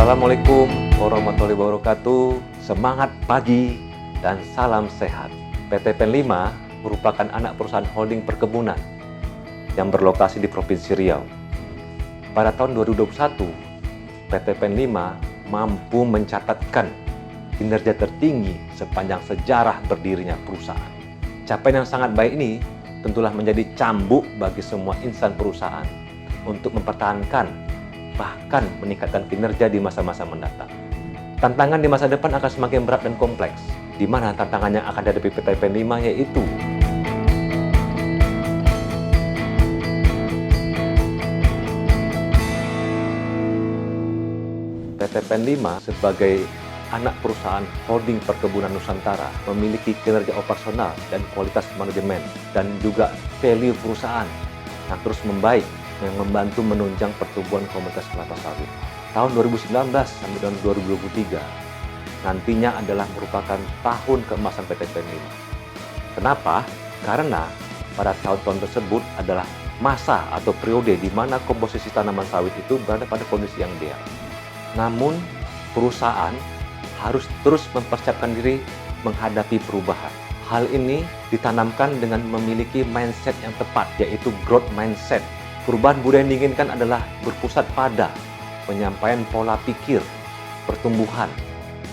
Assalamualaikum warahmatullahi wabarakatuh. Semangat pagi dan salam sehat. PT PEN 5 merupakan anak perusahaan holding perkebunan yang berlokasi di Provinsi Riau. Pada tahun 2021, PT PEN 5 mampu mencatatkan kinerja tertinggi sepanjang sejarah berdirinya perusahaan. Capaian yang sangat baik ini tentulah menjadi cambuk bagi semua insan perusahaan untuk mempertahankan bahkan meningkatkan kinerja di masa-masa mendatang. Tantangan di masa depan akan semakin berat dan kompleks, di mana tantangan yang akan dihadapi PT PEN 5 yaitu PT PEN 5 sebagai anak perusahaan holding perkebunan Nusantara memiliki kinerja operasional dan kualitas manajemen dan juga value perusahaan yang terus membaik yang membantu menunjang pertumbuhan komunitas kelapa sawit. Tahun 2019 sampai tahun 2023 nantinya adalah merupakan tahun keemasan PT PEN 5. Kenapa? Karena pada tahun-tahun tersebut adalah masa atau periode di mana komposisi tanaman sawit itu berada pada kondisi yang ideal. Namun, perusahaan harus terus mempersiapkan diri menghadapi perubahan. Hal ini ditanamkan dengan memiliki mindset yang tepat, yaitu growth mindset. Perubahan budaya yang diinginkan adalah berpusat pada penyampaian pola pikir, pertumbuhan,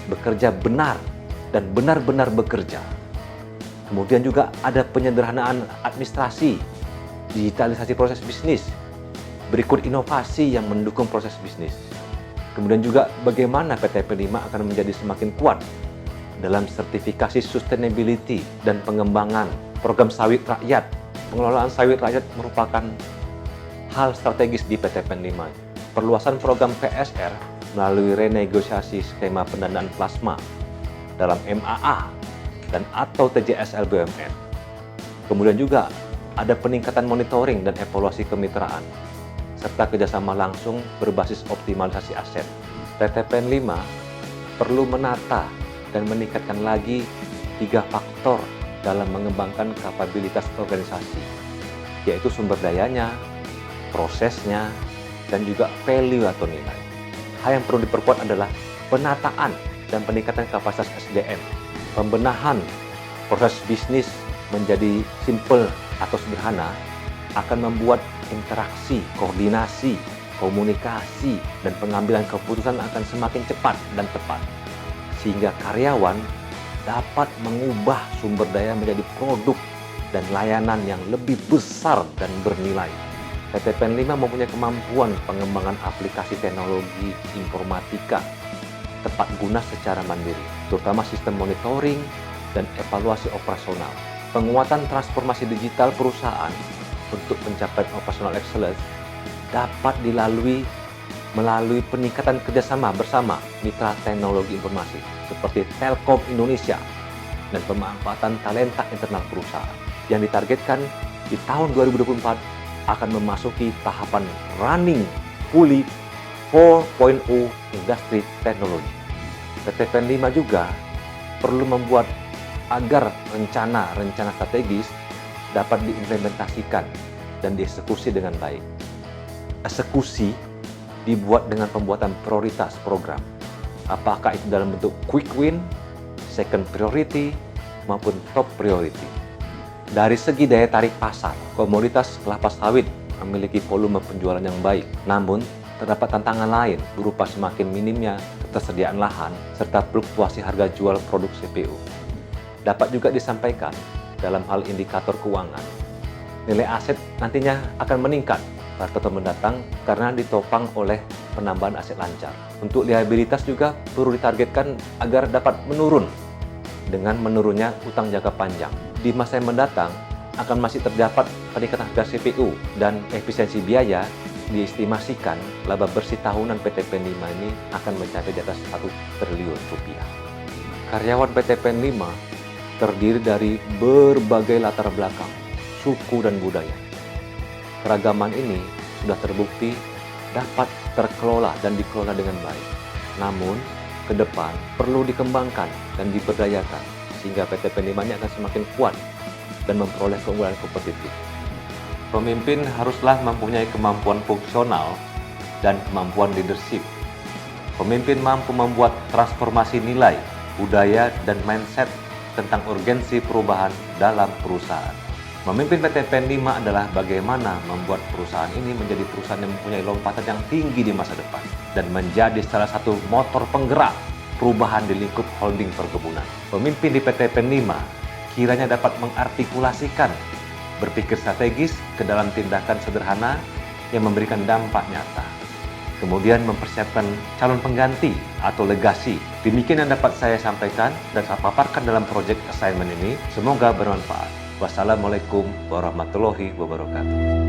bekerja benar, dan benar-benar bekerja. Kemudian juga ada penyederhanaan administrasi, digitalisasi proses bisnis, berikut inovasi yang mendukung proses bisnis. Kemudian juga bagaimana PT PEN 5 akan menjadi semakin kuat dalam sertifikasi sustainability dan pengembangan program sawit rakyat. Pengelolaan sawit rakyat merupakan hal strategis di PT PEN 5. Perluasan program PSR melalui renegosiasi skema pendanaan plasma dalam MAA dan atau TJSL BUMN. Kemudian juga ada peningkatan monitoring dan evaluasi kemitraan serta kerjasama langsung berbasis optimalisasi aset. PT PEN 5 perlu menata dan meningkatkan lagi 3 faktor dalam mengembangkan kapabilitas organisasi, yaitu sumber dayanya, prosesnya, dan juga value atau nilai. Hal yang perlu diperkuat adalah penataan dan peningkatan kapasitas SDM, pembenahan proses bisnis menjadi simple atau sederhana akan membuat interaksi, koordinasi, komunikasi, dan pengambilan keputusan akan semakin cepat dan tepat, sehingga karyawan dapat mengubah sumber daya menjadi produk dan layanan yang lebih besar dan bernilai. PT PEN 5 mempunyai kemampuan pengembangan aplikasi teknologi informatika tepat guna secara mandiri, terutama sistem monitoring dan evaluasi operasional. Penguatan transformasi digital perusahaan untuk mencapai operational excellence dapat dilalui melalui peningkatan kerjasama bersama mitra teknologi informasi seperti Telkom Indonesia dan pemanfaatan talenta internal perusahaan yang ditargetkan di tahun 2024 akan memasuki tahapan running fully 4.0 industri teknologi. PT PEN 5 juga perlu membuat agar rencana strategis dapat diimplementasikan dan dieksekusi dengan baik. Eksekusi dibuat dengan pembuatan prioritas program, apakah itu dalam bentuk quick win, second priority, maupun top priority. Dari segi daya tarik pasar, komoditas kelapa sawit memiliki volume penjualan yang baik. Namun, terdapat tantangan lain berupa semakin minimnya ketersediaan lahan serta fluktuasi harga jual produk CPO. Dapat juga disampaikan dalam hal indikator keuangan. Nilai aset nantinya akan meningkat pada tahun mendatang karena ditopang oleh penambahan aset lancar. Untuk liabilitas juga perlu ditargetkan agar dapat menurun dengan menurunnya utang jangka panjang. Di masa yang mendatang akan masih terdapat peningkatan harga CPU dan efisiensi biaya. Diestimasikan laba bersih tahunan PT PEN 5 ini akan mencapai di atas 1 triliun rupiah. Karyawan PT PEN 5 terdiri dari berbagai latar belakang, suku dan budaya. Keragaman ini sudah terbukti dapat terkelola dan dikelola dengan baik. Namun, ke depan perlu dikembangkan dan diberdayakan sehingga PT PEN 5 ini akan semakin kuat dan memperoleh keunggulan kompetitif. Pemimpin haruslah mempunyai kemampuan fungsional dan kemampuan leadership, Pemimpin mampu membuat transformasi nilai, budaya, dan mindset tentang urgensi perubahan dalam perusahaan. Memimpin PT PEN 5 adalah bagaimana membuat perusahaan ini menjadi perusahaan yang mempunyai lompatan yang tinggi di masa depan dan menjadi salah satu motor penggerak perubahan di lingkup holding perkebunan. Pemimpin di PT PEN 5 kiranya dapat mengartikulasikan berpikir strategis ke dalam tindakan sederhana yang memberikan dampak nyata. Kemudian mempersiapkan calon pengganti atau legasi. Demikian yang dapat saya sampaikan dan saya paparkan dalam project assignment ini. Semoga bermanfaat. Wassalamualaikum warahmatullahi wabarakatuh.